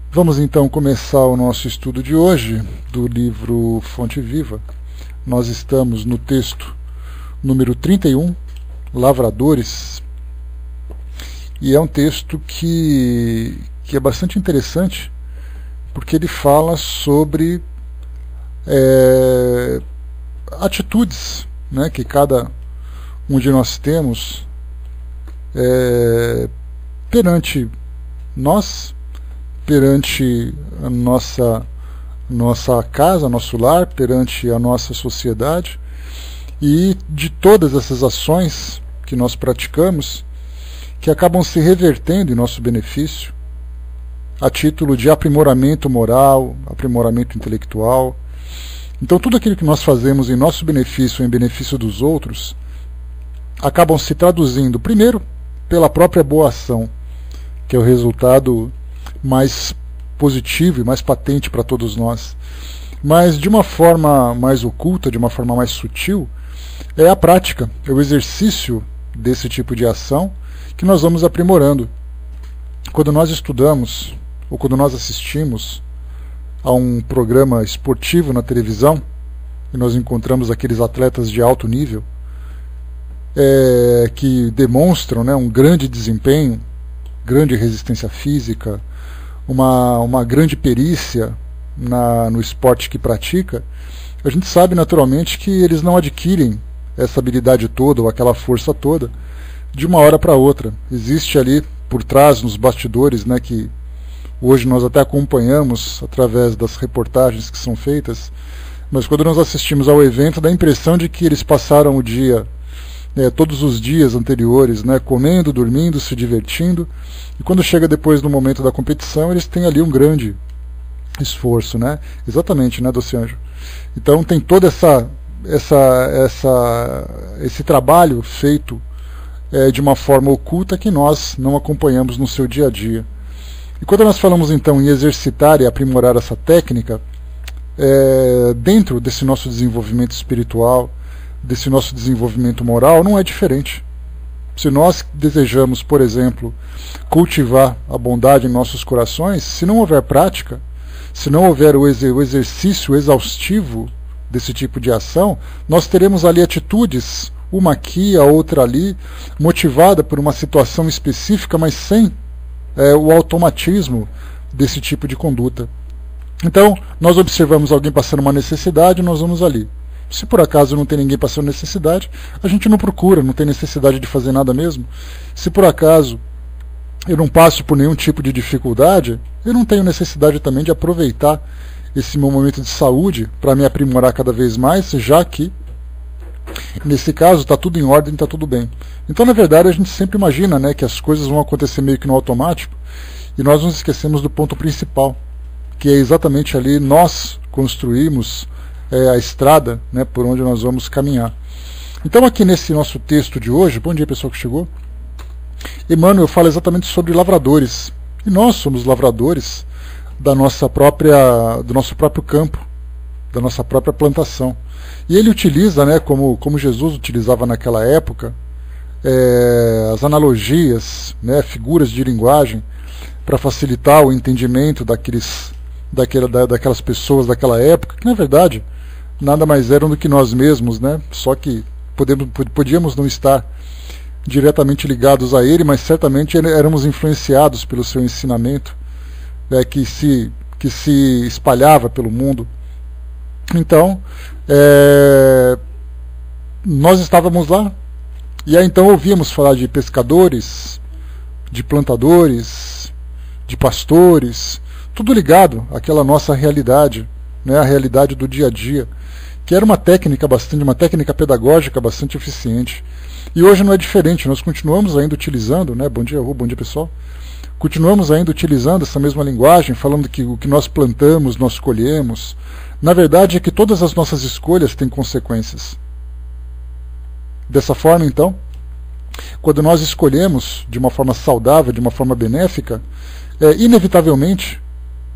Vamos então começar o nosso estudo de hoje do livro Fonte Viva. Nós estamos no texto número 31, Lavradores, e é um texto que é bastante interessante, porque ele fala sobre atitudes, né, que cada um de nós temos perante nós, perante a nossa casa, nosso lar, perante a nossa sociedade, e de todas essas ações que nós praticamos, que acabam se revertendo em nosso benefício, a título de aprimoramento moral, aprimoramento intelectual. Então tudo aquilo que nós fazemos em nosso benefício, em benefício dos outros, acabam se traduzindo, primeiro, pela própria boa ação, que é o resultado mais positivo e mais patente para todos nós. Mas de uma forma mais oculta, de uma forma mais sutil, é a prática, é o exercício desse tipo de ação que nós vamos aprimorando. Quando nós estudamos, ou quando nós assistimos a um programa esportivo na televisão, e nós encontramos aqueles atletas de alto nível, que demonstram, né, um grande desempenho, grande resistência física, uma grande perícia no esporte que pratica, a gente sabe naturalmente que eles não adquirem essa habilidade toda ou aquela força toda de uma hora para outra. Existe ali por trás, nos bastidores, né, que hoje nós até acompanhamos através das reportagens que são feitas, mas quando nós assistimos ao evento dá a impressão de que eles passaram o dia, todos os dias anteriores, né, comendo, dormindo, se divertindo, e quando chega depois do momento da competição, eles têm ali um grande esforço, né? Exatamente, né, Docianjo? Então tem todo esse trabalho feito de uma forma oculta que nós não acompanhamos no seu dia a dia. E quando nós falamos então em exercitar e aprimorar essa técnica, dentro desse nosso desenvolvimento espiritual, desse nosso desenvolvimento moral, não é diferente. Se nós desejamos, por exemplo, cultivar a bondade em nossos corações, se não houver prática, se não houver o exercício exaustivo desse tipo de ação, nós teremos ali atitudes, uma aqui, a outra ali, motivada por uma situação específica, mas sem o automatismo desse tipo de conduta. Então, nós observamos alguém passando uma necessidade, nós vamos ali. Se por acaso não tem ninguém passando necessidade, a gente não procura, não tem necessidade de fazer nada mesmo. Se por acaso eu não passo por nenhum tipo de dificuldade, eu não tenho necessidade também de aproveitar esse meu momento de saúde para me aprimorar cada vez mais, já que, nesse caso, está tudo em ordem, está tudo bem. Então, na verdade, a gente sempre imagina, né, que as coisas vão acontecer meio que no automático, e nós nos esquecemos do ponto principal, que é exatamente ali nós construímos a estrada, né, por onde nós vamos caminhar. Então aqui nesse nosso texto de hoje, bom dia pessoal que chegou, Emmanuel fala exatamente sobre lavradores, e nós somos lavradores do nosso próprio campo, da nossa própria plantação. E ele utiliza, né, como Jesus utilizava naquela época, as analogias, né, figuras de linguagem, para facilitar o entendimento daquelas pessoas daquela época, que na verdade nada mais eram do que nós mesmos, né? Só que podíamos não estar diretamente ligados a ele, mas certamente éramos influenciados pelo seu ensinamento, que se espalhava pelo mundo. Então, nós estávamos lá, e aí então ouvíamos falar de pescadores, de plantadores, de pastores, tudo ligado àquela nossa realidade, né, a realidade do dia a dia, que era uma técnica pedagógica bastante eficiente. E hoje não é diferente, nós continuamos ainda utilizando, né, bom dia, Ru, bom dia pessoal, continuamos ainda utilizando essa mesma linguagem, falando que o que nós plantamos, nós colhemos. Na verdade é que todas as nossas escolhas têm consequências. Dessa forma, então, quando nós escolhemos de uma forma saudável, de uma forma benéfica, inevitavelmente,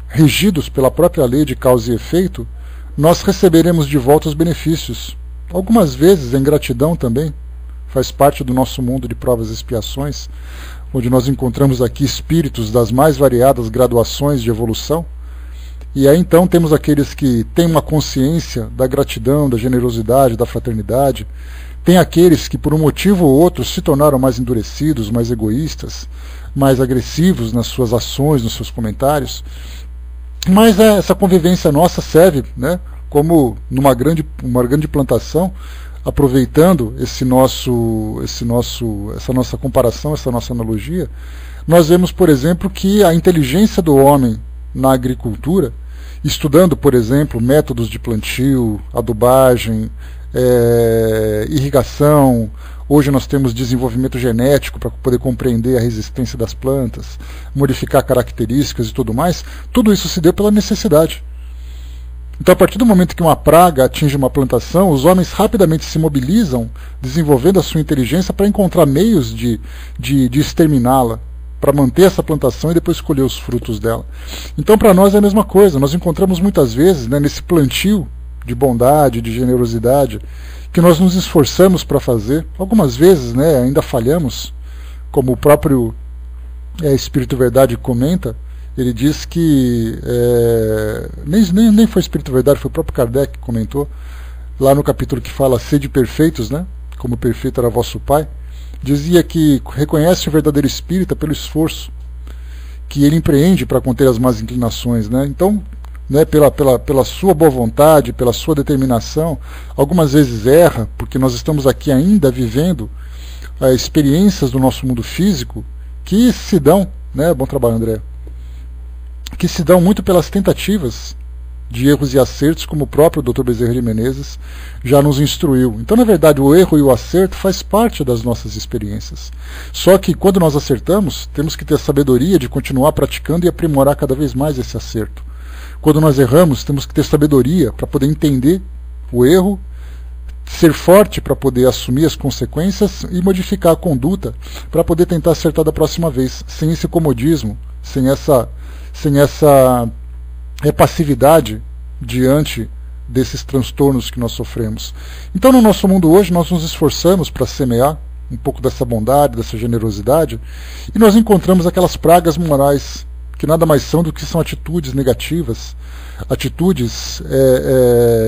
regidos pela própria lei de causa e efeito, nós receberemos de volta os benefícios. Algumas vezes em gratidão também, faz parte do nosso mundo de provas e expiações. onde nós encontramos aqui espíritos das mais variadas graduações de evolução. E aí então temos aqueles que têm uma consciência da gratidão, da generosidade, da fraternidade. Tem aqueles que por um motivo ou outro se tornaram mais endurecidos, mais egoístas, mais agressivos nas suas ações, nos seus comentários. Mas essa convivência nossa serve, né, como uma grande plantação, aproveitando essa nossa comparação, essa nossa analogia. Nós vemos, por exemplo, que a inteligência do homem na agricultura, estudando, por exemplo, métodos de plantio, adubagem, irrigação. Hoje nós temos desenvolvimento genético para poder compreender a resistência das plantas, modificar características e tudo mais. Tudo isso se deu pela necessidade. Então, a partir do momento que uma praga atinge uma plantação, os homens rapidamente se mobilizam, desenvolvendo a sua inteligência para encontrar meios de exterminá-la, para manter essa plantação e depois colher os frutos dela. Então, para nós é a mesma coisa. Nós encontramos muitas vezes, né, nesse plantio de bondade, de generosidade, que nós nos esforçamos para fazer. Algumas vezes, né, ainda falhamos, como o próprio Espírito Verdade comenta. Ele diz que nem foi Espírito Verdade, foi o próprio Kardec que comentou lá no capítulo que fala sede perfeitos, né, como perfeito era vosso Pai. Dizia que reconhece o verdadeiro espírita pelo esforço que ele empreende para conter as más inclinações, né? Então, né, pela sua boa vontade, pela sua determinação, algumas vezes erra, porque nós estamos aqui ainda vivendo experiências do nosso mundo físico que se dão, né, bom trabalho, André, que se dão muito pelas tentativas de erros e acertos, como o próprio Dr. Bezerra de Menezes já nos instruiu. Então, na verdade, o erro e o acerto faz parte das nossas experiências. Só que, quando nós acertamos, temos que ter a sabedoria de continuar praticando e aprimorar cada vez mais esse acerto. Quando nós erramos, temos que ter sabedoria para poder entender o erro, ser forte para poder assumir as consequências e modificar a conduta para poder tentar acertar da próxima vez, sem esse comodismo, sem essa passividade diante desses transtornos que nós sofremos. Então, no nosso mundo hoje, nós nos esforçamos para semear um pouco dessa bondade, dessa generosidade, e nós encontramos aquelas pragas morais, que nada mais são do que são atitudes negativas, atitudes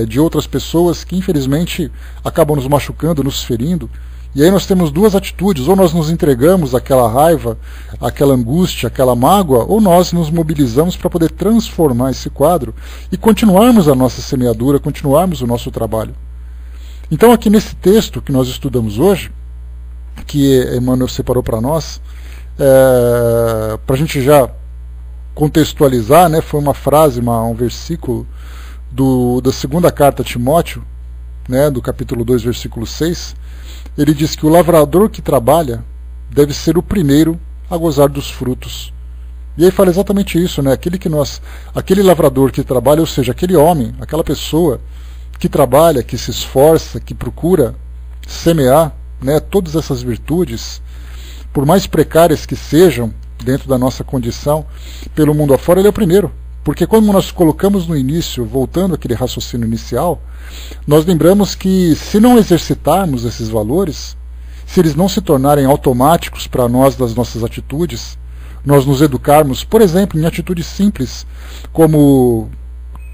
de outras pessoas que, infelizmente, acabam nos machucando, nos ferindo. E aí nós temos duas atitudes: ou nós nos entregamos àquela raiva, àquela angústia, àquela mágoa, ou nós nos mobilizamos para poder transformar esse quadro e continuarmos a nossa semeadura, continuarmos o nosso trabalho. Então, aqui nesse texto que nós estudamos hoje, que Emmanuel separou para nós, para a gente já contextualizar, né, foi uma frase, um versículo da segunda carta a Timóteo, né, do capítulo 2, versículo 6, ele diz que o lavrador que trabalha deve ser o primeiro a gozar dos frutos. E aí fala exatamente isso, né? Aquele lavrador que trabalha, ou seja, aquele homem, aquela pessoa que trabalha, que se esforça, que procura semear, né, todas essas virtudes, por mais precárias que sejam dentro da nossa condição, pelo mundo afora, ele é o primeiro. Porque quando nós colocamos no início, voltando àquele raciocínio inicial, nós lembramos que se não exercitarmos esses valores, se eles não se tornarem automáticos para nós das nossas atitudes, nós nos educarmos, por exemplo, em atitudes simples, como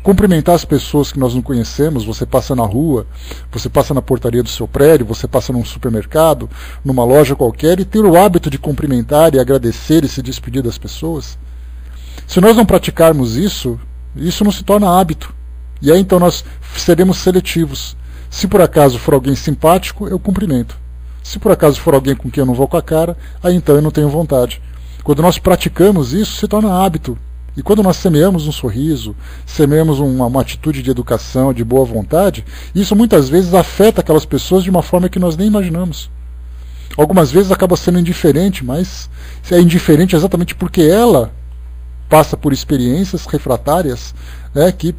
cumprimentar as pessoas que nós não conhecemos. Você passa na rua, você passa na portaria do seu prédio, você passa num supermercado, numa loja qualquer, e ter o hábito de cumprimentar e agradecer e se despedir das pessoas. Se nós não praticarmos isso, isso não se torna hábito. E aí então nós seremos seletivos. Se por acaso for alguém simpático, eu cumprimento. Se por acaso for alguém com quem eu não vou com a cara, aí então eu não tenho vontade. Quando nós praticamos isso, se torna hábito. E quando nós semeamos um sorriso, semeamos uma atitude de educação, de boa vontade, isso muitas vezes afeta aquelas pessoas de uma forma que nós nem imaginamos. Algumas vezes acaba sendo indiferente, mas é indiferente exatamente porque ela passa por experiências refratárias, né, que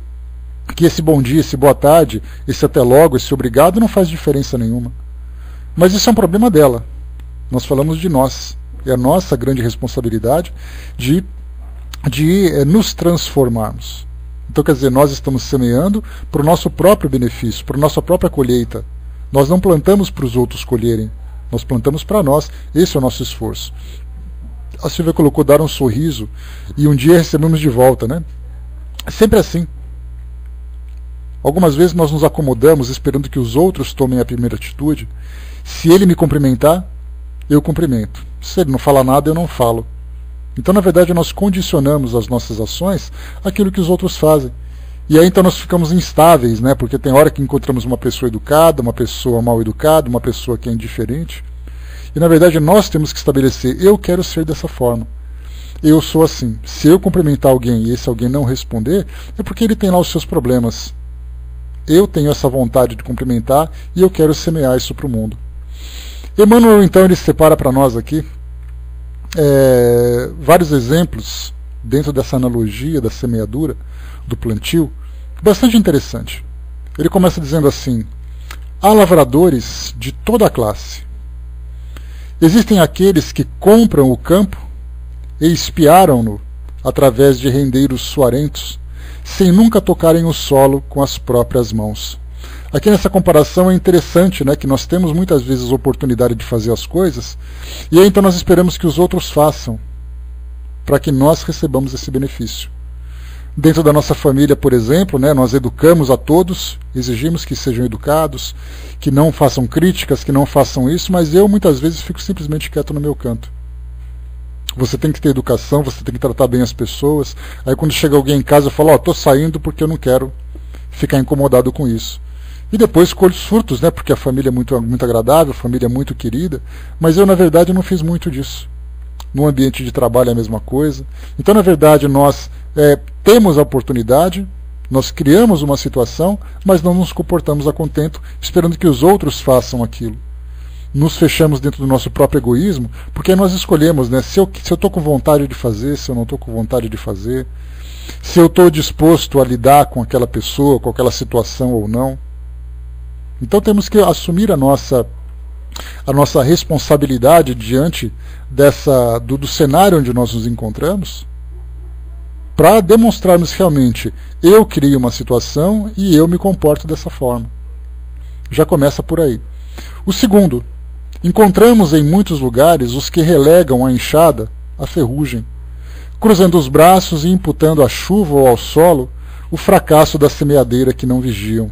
esse bom dia, esse boa tarde, esse até logo, esse obrigado não faz diferença nenhuma. Mas isso é um problema dela. Nós falamos de nós. É a nossa grande responsabilidade de nos transformarmos. Então, quer dizer, nós estamos semeando para o nosso próprio benefício, para a nossa própria colheita. Nós não plantamos para os outros colherem, nós plantamos para nós. Esse é o nosso esforço. a Silvia colocou, dar um sorriso e um dia recebemos de volta, né? É sempre assim. Algumas vezes nós nos acomodamos esperando que os outros tomem a primeira atitude. Se ele me cumprimentar, eu cumprimento. Se ele não fala nada, eu não falo. Então, na verdade, nós condicionamos as nossas ações àquilo que os outros fazem. E aí então nós ficamos instáveis, né? Porque tem hora que encontramos uma pessoa educada, uma pessoa mal educada, uma pessoa que é indiferente. E na verdade nós temos que estabelecer, eu quero ser dessa forma. Eu sou assim. Se eu cumprimentar alguém e esse alguém não responder, é porque ele tem lá os seus problemas. Eu tenho essa vontade de cumprimentar e eu quero semear isso para o mundo. Emmanuel, então, ele separa para nós aqui vários exemplos dentro dessa analogia da semeadura, do plantio, bastante interessante. Ele começa dizendo assim: há lavradores de toda a classe. Existem aqueles que compram o campo e espiaram-no através de rendeiros suarentos, sem nunca tocarem o solo com as próprias mãos. Aqui nessa comparação é interessante, né, que nós temos muitas vezes a oportunidade de fazer as coisas, e aí então nós esperamos que os outros façam, para que nós recebamos esse benefício. Dentro da nossa família, por exemplo, né, nós educamos a todos, exigimos que sejam educados, que não façam críticas, que não façam isso, mas eu muitas vezes fico simplesmente quieto no meu canto. Você tem que ter educação, você tem que tratar bem as pessoas. Aí quando chega alguém em casa eu falo, estou saindo porque eu não quero ficar incomodado com isso. E depois colho surtos, né, porque a família é muito agradável, a família é muito querida, mas eu na verdade não fiz muito disso. No ambiente de trabalho é a mesma coisa. Então na verdade nós temos a oportunidade, nós criamos uma situação, mas não nos comportamos a contento, esperando que os outros façam aquilo. Nos fechamos dentro do nosso próprio egoísmo, porque nós escolhemos, né, se eu estou com vontade de fazer, se eu não estou com vontade de fazer, se eu estou disposto a lidar com aquela pessoa, com aquela situação ou não. Então temos que assumir a nossa responsabilidade diante do cenário onde nós nos encontramos, para demonstrarmos realmente, eu crio uma situação e eu me comporto dessa forma. Já começa por aí. O segundo, encontramos em muitos lugares os que relegam a enxada à ferrugem, cruzando os braços e imputando à chuva ou ao solo o fracasso da semeadeira que não vigiam.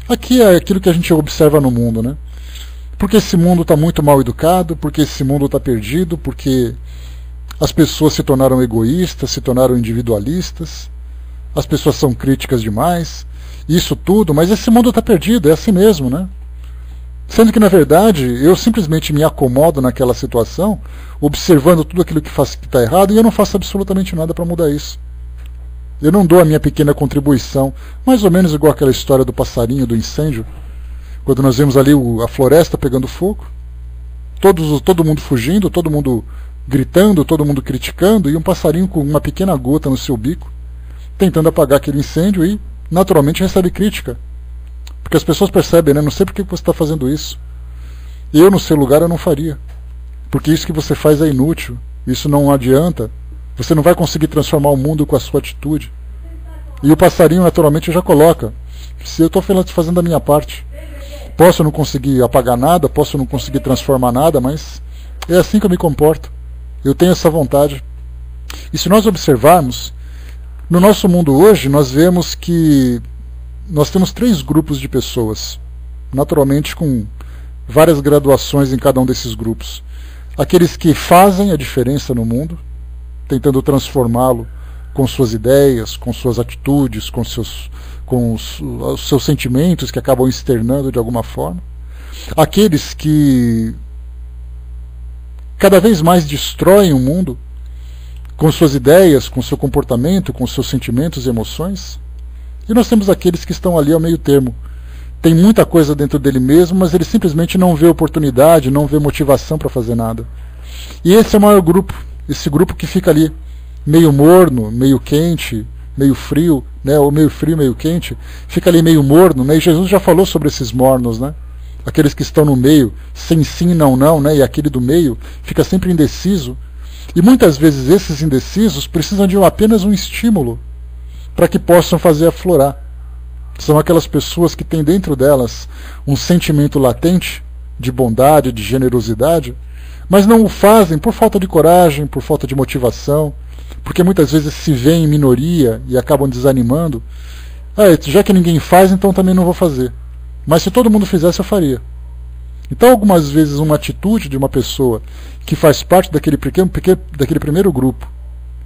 Aqui é aquilo que a gente observa no mundo, né? Porque esse mundo está muito mal educado, porque esse mundo está perdido, porque as pessoas se tornaram egoístas, se tornaram individualistas, as pessoas são críticas demais, isso tudo, mas esse mundo está perdido, é assim mesmo, né? Sendo que, na verdade, eu simplesmente me acomodo naquela situação, observando tudo aquilo que está errado, e eu não faço absolutamente nada para mudar isso. Eu não dou a minha pequena contribuição, mais ou menos igual aquela história do passarinho, do incêndio, quando nós vemos ali a floresta pegando fogo, todo mundo fugindo, todo mundo gritando, todo mundo criticando, e um passarinho com uma pequena gota no seu bico, tentando apagar aquele incêndio e, naturalmente, recebe crítica. Porque as pessoas percebem, né? Não sei por que você está fazendo isso. Eu, no seu lugar, eu não faria. Porque isso que você faz é inútil, isso não adianta, você não vai conseguir transformar o mundo com a sua atitude. E o passarinho, naturalmente, já coloca, se eu estou fazendo a minha parte, posso não conseguir apagar nada, posso não conseguir transformar nada, mas é assim que eu me comporto. Eu tenho essa vontade. E se nós observarmos, no nosso mundo hoje, nós vemos que nós temos 3 grupos de pessoas, naturalmente com várias graduações em cada um desses grupos. Aqueles que fazem a diferença no mundo, tentando transformá-lo com suas ideias, com suas atitudes, com os seus sentimentos que acabam externando de alguma forma. Aqueles que cada vez mais destroem o mundo com suas ideias, com seu comportamento, com seus sentimentos e emoções. E nós temos aqueles que estão ali ao meio termo. Tem muita coisa dentro dele mesmo, mas ele simplesmente não vê oportunidade, não vê motivação para fazer nada. E esse é o maior grupo. Esse grupo que fica ali meio morno, meio quente, meio frio, né? Ou meio frio, meio quente, fica ali meio morno, né? E Jesus já falou sobre esses mornos, né? Aqueles que estão no meio, sem sim, não, não, né? E aquele do meio fica sempre indeciso. E muitas vezes esses indecisos precisam de apenas um estímulo para que possam fazer aflorar. São aquelas pessoas que têm dentro delas um sentimento latente de bondade, de generosidade, mas não o fazem por falta de coragem, por falta de motivação, porque muitas vezes se veem em minoria e acabam desanimando. Já que ninguém faz, então também não vou fazer. Mas se todo mundo fizesse, eu faria. Então, algumas vezes, uma atitude de uma pessoa que faz parte daquele primeiro grupo,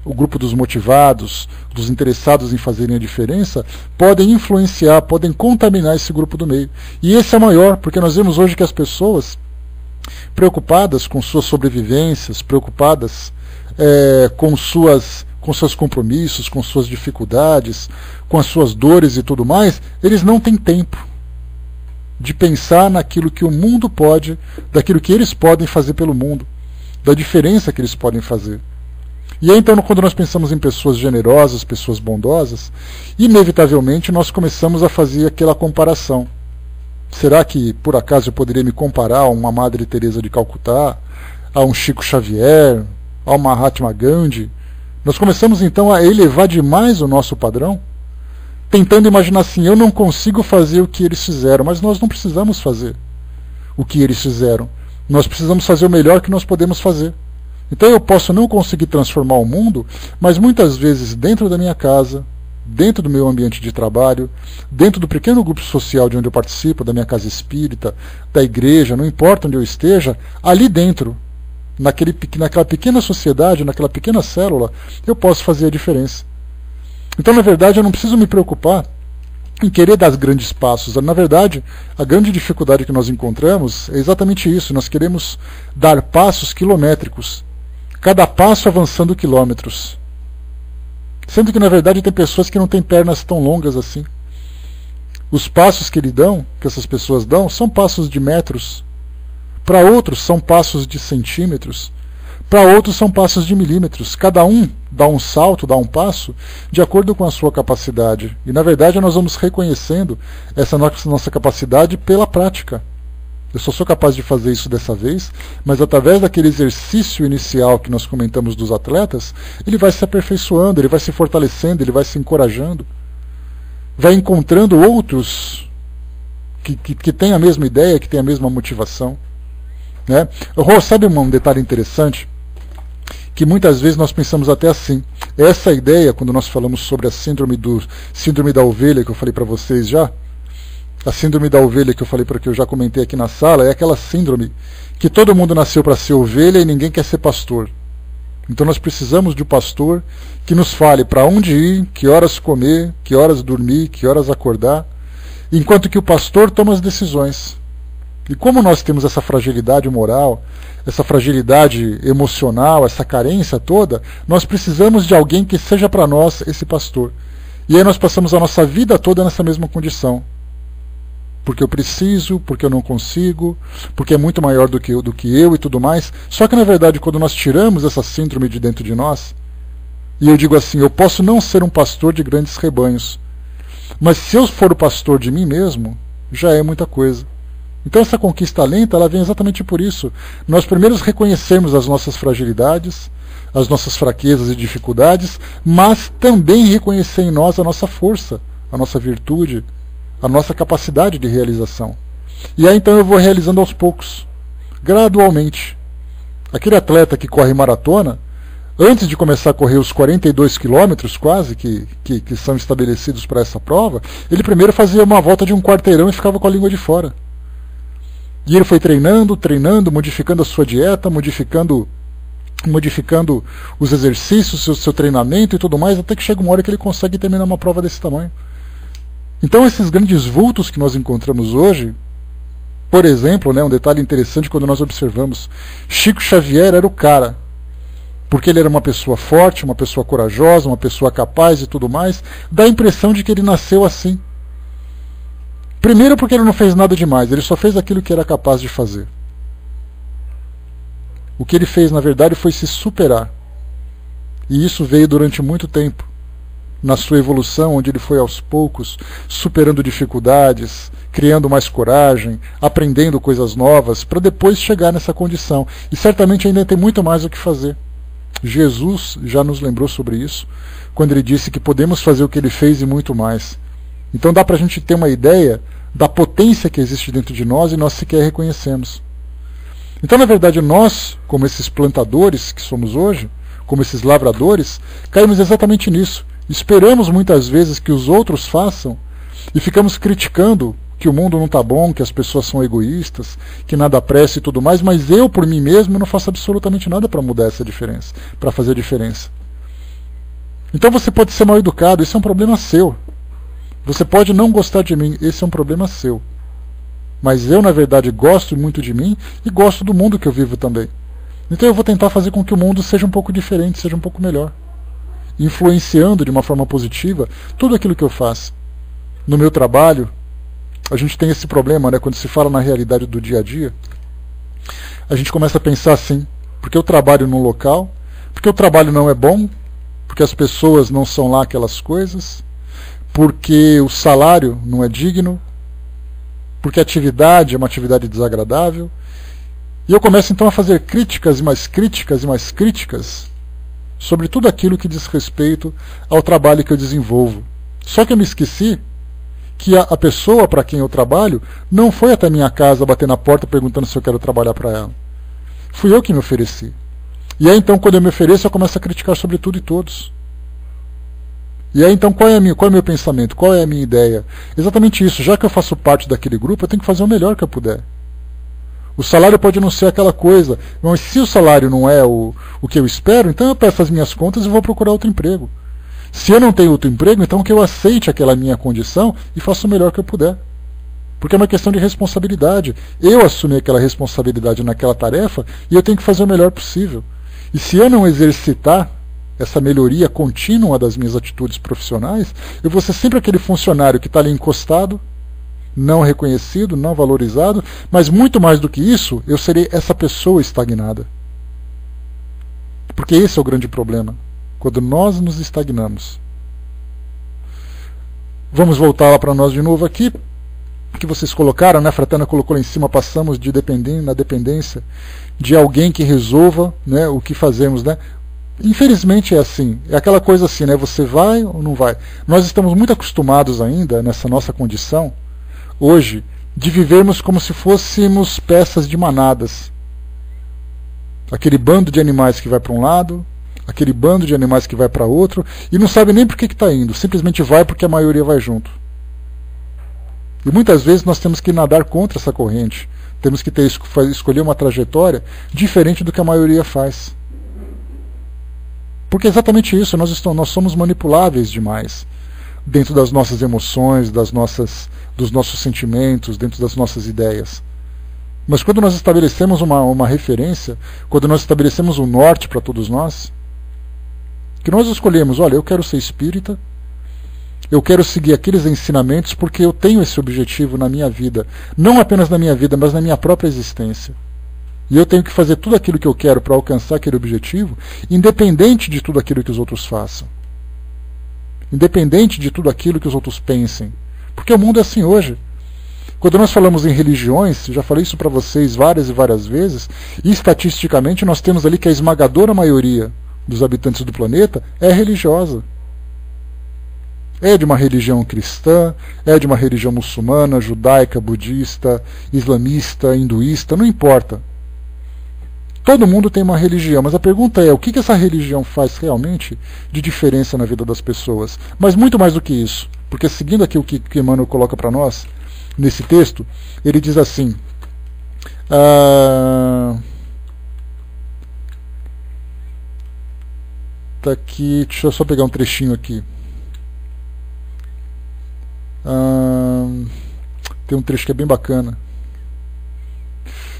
o grupo dos motivados, dos interessados em fazerem a diferença, podem influenciar, podem contaminar esse grupo do meio. E esse é maior, porque nós vemos hoje que as pessoas, preocupadas com suas sobrevivências, preocupadas com seus compromissos, com suas dificuldades, com as suas dores e tudo mais, eles não têm tempo de pensar naquilo que o mundo pode, daquilo que eles podem fazer pelo mundo, da diferença que eles podem fazer. E aí, então, quando nós pensamos em pessoas generosas, pessoas bondosas, inevitavelmente nós começamos a fazer aquela comparação. Será que, por acaso, eu poderia me comparar a uma Madre Teresa de Calcutá, a um Chico Xavier, a uma Mahatma Gandhi? Nós começamos, então, a elevar demais o nosso padrão, tentando imaginar assim, eu não consigo fazer o que eles fizeram, mas nós não precisamos fazer o que eles fizeram. Nós precisamos fazer o melhor que nós podemos fazer. Então eu posso não conseguir transformar o mundo, mas muitas vezes dentro da minha casa, dentro do meu ambiente de trabalho, dentro do pequeno grupo social de onde eu participo, da minha casa espírita, da igreja, não importa onde eu esteja, ali dentro, naquela pequena sociedade, naquela pequena célula, eu posso fazer a diferença. Então, na verdade, eu não preciso me preocupar em querer dar grandes passos. Na verdade, a grande dificuldade que nós encontramos é exatamente isso. Nós queremos dar passos quilométricos, cada passo avançando quilômetros. Sendo que, na verdade, tem pessoas que não têm pernas tão longas assim. Os passos que essas pessoas dão, são passos de metros. Para outros, são passos de centímetros. Para outros, são passos de milímetros. Cada um dá um salto, dá um passo, de acordo com a sua capacidade. E, na verdade, nós vamos reconhecendo essa nossa capacidade pela prática. Eu só sou capaz de fazer isso dessa vez, mas através daquele exercício inicial que nós comentamos dos atletas, ele vai se aperfeiçoando, ele vai se fortalecendo, ele vai se encorajando, vai encontrando outros que têm a mesma ideia, que têm a mesma motivação. Né? Sabe um detalhe interessante? Que muitas vezes nós pensamos até assim. Essa ideia, quando nós falamos sobre a síndrome da ovelha, que eu falei para vocês já, a síndrome da ovelha que eu já comentei aqui na sala, é aquela síndrome que todo mundo nasceu para ser ovelha e ninguém quer ser pastor. Então nós precisamos de um pastor que nos fale para onde ir, que horas comer, que horas dormir, que horas acordar, enquanto que o pastor toma as decisões. E como nós temos essa fragilidade moral, essa fragilidade emocional, essa carência toda, nós precisamos de alguém que seja para nós esse pastor. E aí nós passamos a nossa vida toda nessa mesma condição. Porque eu preciso, porque eu não consigo, porque é muito maior do que eu e tudo mais. Só que na verdade, quando nós tiramos essa síndrome de dentro de nós, e eu digo assim, eu posso não ser um pastor de grandes rebanhos, mas se eu for o pastor de mim mesmo, já é muita coisa. Então essa conquista lenta, ela vem exatamente por isso. Nós primeiro reconhecermos as nossas fragilidades, as nossas fraquezas e dificuldades, mas também reconhecer em nós a nossa força, a nossa virtude, a nossa capacidade de realização. E aí então eu vou realizando aos poucos, gradualmente. Aquele atleta que corre maratona, antes de começar a correr os 42 quilômetros quase, que são estabelecidos para essa prova, ele primeiro fazia uma volta de um quarteirão e ficava com a língua de fora. E ele foi treinando, modificando a sua dieta, modificando os exercícios, seu treinamento e tudo mais, até que chega uma hora que ele consegue terminar uma prova desse tamanho. Então esses grandes vultos que nós encontramos hoje, por exemplo, um detalhe interessante quando nós observamos, Chico Xavier era o cara, porque ele era uma pessoa forte, uma pessoa corajosa, uma pessoa capaz e tudo mais, dá a impressão de que ele nasceu assim. Primeiro porque ele não fez nada demais, ele só fez aquilo que era capaz de fazer. O que ele fez, na verdade, foi se superar. E isso veio durante muito tempo, na sua evolução, onde ele foi aos poucos, superando dificuldades, criando mais coragem, aprendendo coisas novas, para depois chegar nessa condição. E certamente ainda tem muito mais o que fazer. Jesus já nos lembrou sobre isso, quando ele disse que podemos fazer o que ele fez e muito mais. Então dá para a gente ter uma ideia da potência que existe dentro de nós e nós sequer reconhecemos. Então, na verdade, nós, como esses plantadores que somos hoje, como esses lavradores, caímos exatamente nisso. Esperamos muitas vezes que os outros façam e ficamos criticando que o mundo não está bom, que as pessoas são egoístas, que nada presta e tudo mais, mas eu, por mim mesmo, não faço absolutamente nada para mudar essa diferença, para fazer a diferença. Então você pode ser mal educado, isso é um problema seu. Você pode não gostar de mim, esse é um problema seu. Mas eu, na verdade, gosto muito de mim e gosto do mundo que eu vivo também. Então eu vou tentar fazer com que o mundo seja um pouco diferente, seja um pouco melhor. Influenciando de uma forma positiva tudo aquilo que eu faço. No meu trabalho, a gente tem esse problema, né? Quando se fala na realidade do dia a dia, a gente começa a pensar assim, porque eu trabalho num local, porque o trabalho não é bom, porque as pessoas não são lá aquelas coisas, porque o salário não é digno, porque a atividade é uma atividade desagradável. E eu começo então a fazer críticas e mais críticas e mais críticas sobre tudo aquilo que diz respeito ao trabalho que eu desenvolvo. Só que eu me esqueci que a pessoa para quem eu trabalho não foi até minha casa bater na porta perguntando se eu quero trabalhar para ela. Fui eu que me ofereci. E aí então, quando eu me ofereço, eu começo a criticar sobre tudo e todos. E aí então, qual é o meu pensamento? Qual é a minha ideia? Exatamente isso. Já que eu faço parte daquele grupo, eu tenho que fazer o melhor que eu puder. O salário pode não ser aquela coisa, mas se o salário não é o que eu espero, então eu peço as minhas contas e vou procurar outro emprego. Se eu não tenho outro emprego, então que eu aceite aquela minha condição e faça o melhor que eu puder. Porque é uma questão de responsabilidade. Eu assumi aquela responsabilidade naquela tarefa e eu tenho que fazer o melhor possível. E se eu não exercitar essa melhoria contínua das minhas atitudes profissionais, eu vou ser sempre aquele funcionário que está ali encostado, não reconhecido, não valorizado, mas muito mais do que isso, eu serei essa pessoa estagnada. Porque esse é o grande problema, quando nós nos estagnamos. Vamos voltar lá para nós de novo aqui, que vocês colocaram, né? A Fratana colocou lá em cima, passamos de na dependência de alguém que resolva, né, o que fazemos, né? Infelizmente é assim, é aquela coisa assim, né? Você vai ou não vai? Nós estamos muito acostumados ainda, nessa nossa condição, hoje, de vivermos como se fôssemos peças de manadas. Aquele bando de animais que vai para um lado, aquele bando de animais que vai para outro, e não sabe nem por que está indo, simplesmente vai porque a maioria vai junto. E muitas vezes nós temos que nadar contra essa corrente, temos que escolher uma trajetória diferente do que a maioria faz. Porque é exatamente isso, nós somos manipuláveis demais, dentro das nossas emoções, dos nossos sentimentos, dentro das nossas ideias. Mas quando nós estabelecemos uma referência, quando nós estabelecemos um norte para todos nós, que nós escolhemos, olha, eu quero ser espírita, eu quero seguir aqueles ensinamentos porque eu tenho esse objetivo na minha vida, não apenas na minha vida, mas na minha própria existência. E eu tenho que fazer tudo aquilo que eu quero para alcançar aquele objetivo, independente de tudo aquilo que os outros façam. Independente de tudo aquilo que os outros pensem. Porque o mundo é assim hoje. Quando nós falamos em religiões, já falei isso para vocês várias e várias vezes, e estatisticamente nós temos ali que a esmagadora maioria dos habitantes do planeta é religiosa. É de uma religião cristã, é de uma religião muçulmana, judaica, budista, islamista, hinduísta, não importa. Todo mundo tem uma religião, mas a pergunta é, o que essa religião faz realmente de diferença na vida das pessoas? Mas muito mais do que isso, porque seguindo aqui o que Emmanuel coloca para nós, nesse texto, ele diz assim, tá aqui, deixa eu só pegar um trechinho aqui. Tem um trecho que é bem bacana.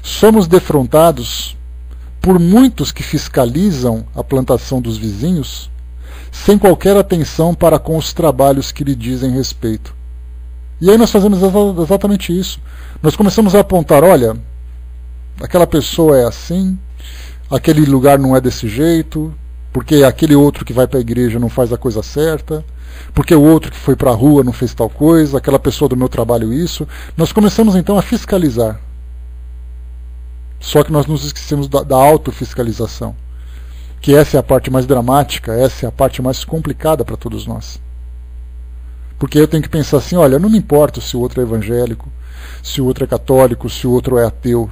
Somos defrontados por muitos que fiscalizam a plantação dos vizinhos, sem qualquer atenção para com os trabalhos que lhe dizem respeito. E aí nós fazemos exatamente isso. Nós começamos a apontar, olha, aquela pessoa é assim, aquele lugar não é desse jeito, porque aquele outro que vai para a igreja não faz a coisa certa, porque o outro que foi para a rua não fez tal coisa, aquela pessoa do meu trabalho isso. Nós começamos então a fiscalizar. Só que nós nos esquecemos da autofiscalização, que essa é a parte mais dramática, essa é a parte mais complicada para todos nós. Porque eu tenho que pensar assim, olha, não me importa se o outro é evangélico, se o outro é católico, se o outro é ateu.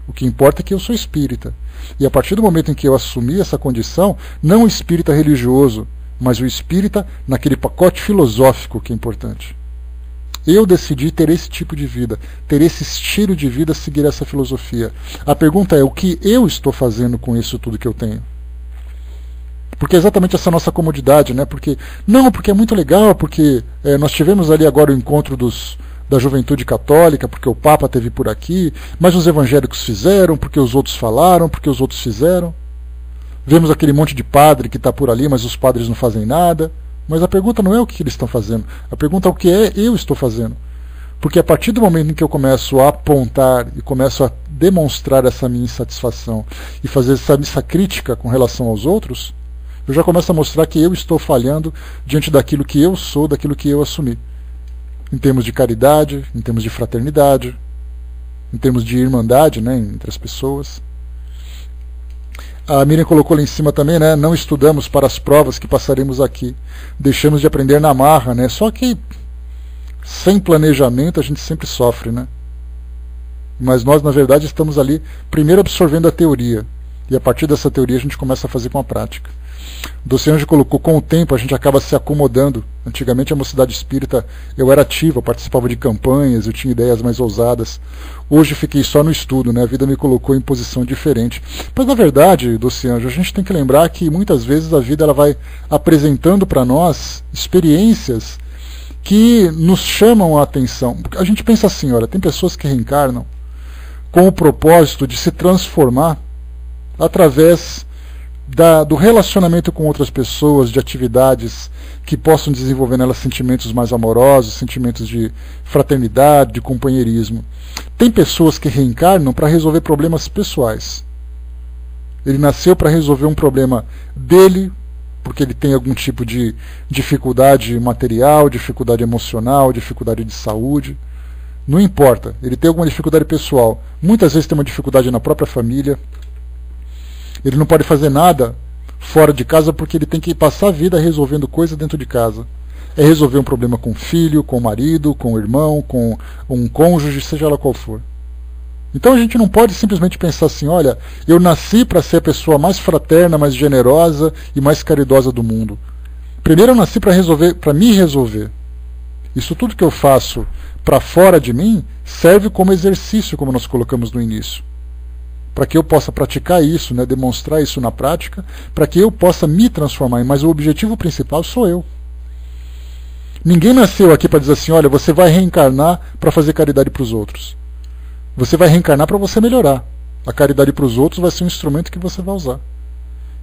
O que importa é que eu sou espírita. E a partir do momento em que eu assumi essa condição, não o espírita religioso, mas o espírita naquele pacote filosófico que é importante. Eu decidi ter esse tipo de vida, ter esse estilo de vida, seguir essa filosofia. A pergunta é, o que eu estou fazendo com isso tudo que eu tenho? Porque é exatamente essa nossa comodidade, né? Porque é muito legal, porque nós tivemos ali agora o encontro da juventude católica, porque o Papa esteve por aqui, mas os evangélicos fizeram, porque os outros falaram, porque os outros fizeram. Vemos aquele monte de padre que está por ali, mas os padres não fazem nada. Mas a pergunta não é o que eles estão fazendo, a pergunta é o que eu estou fazendo. Porque a partir do momento em que eu começo a apontar e começo a demonstrar essa minha insatisfação e fazer essa crítica com relação aos outros, eu já começo a mostrar que eu estou falhando diante daquilo que eu sou, daquilo que eu assumi. Em termos de caridade, em termos de fraternidade, em termos de irmandade, né, entre as pessoas. A Miriam colocou lá em cima também, né? Não estudamos para as provas que passaremos aqui. Deixamos de aprender na marra, né? Só que sem planejamento a gente sempre sofre, né? Mas nós, na verdade, estamos ali primeiro absorvendo a teoria. E a partir dessa teoria a gente começa a fazer com a prática. Doceanjo colocou, com o tempo a gente acaba se acomodando. Antigamente a mocidade espírita, eu era ativo, eu participava de campanhas, eu tinha ideias mais ousadas. Hoje fiquei só no estudo, né? A vida me colocou em posição diferente. Mas na verdade, Doceanjo, a gente tem que lembrar que muitas vezes a vida ela vai apresentando para nós experiências que nos chamam a atenção. A gente pensa assim, olha, tem pessoas que reencarnam com o propósito de se transformar através do relacionamento com outras pessoas, de atividades que possam desenvolver nelas sentimentos mais amorosos, sentimentos de fraternidade, de companheirismo. Tem pessoas que reencarnam para resolver problemas pessoais. Ele nasceu para resolver um problema dele, porque ele tem algum tipo de dificuldade material, dificuldade emocional, dificuldade de saúde. Não importa, ele tem alguma dificuldade pessoal. Muitas vezes tem uma dificuldade na própria família. Ele não pode fazer nada fora de casa porque ele tem que passar a vida resolvendo coisas dentro de casa. É resolver um problema com o filho, com o marido, com o irmão, com um cônjuge, seja lá qual for. Então a gente não pode simplesmente pensar assim, olha, eu nasci para ser a pessoa mais fraterna, mais generosa e mais caridosa do mundo. Primeiro eu nasci para me resolver. Isso tudo que eu faço para fora de mim serve como exercício, como nós colocamos no início. Para que eu possa praticar isso, né, demonstrar isso na prática, para que eu possa me transformar. Mas o objetivo principal sou eu. Ninguém nasceu aqui para dizer assim, olha, você vai reencarnar para fazer caridade para os outros. Você vai reencarnar para você melhorar. A caridade para os outros vai ser um instrumento que você vai usar.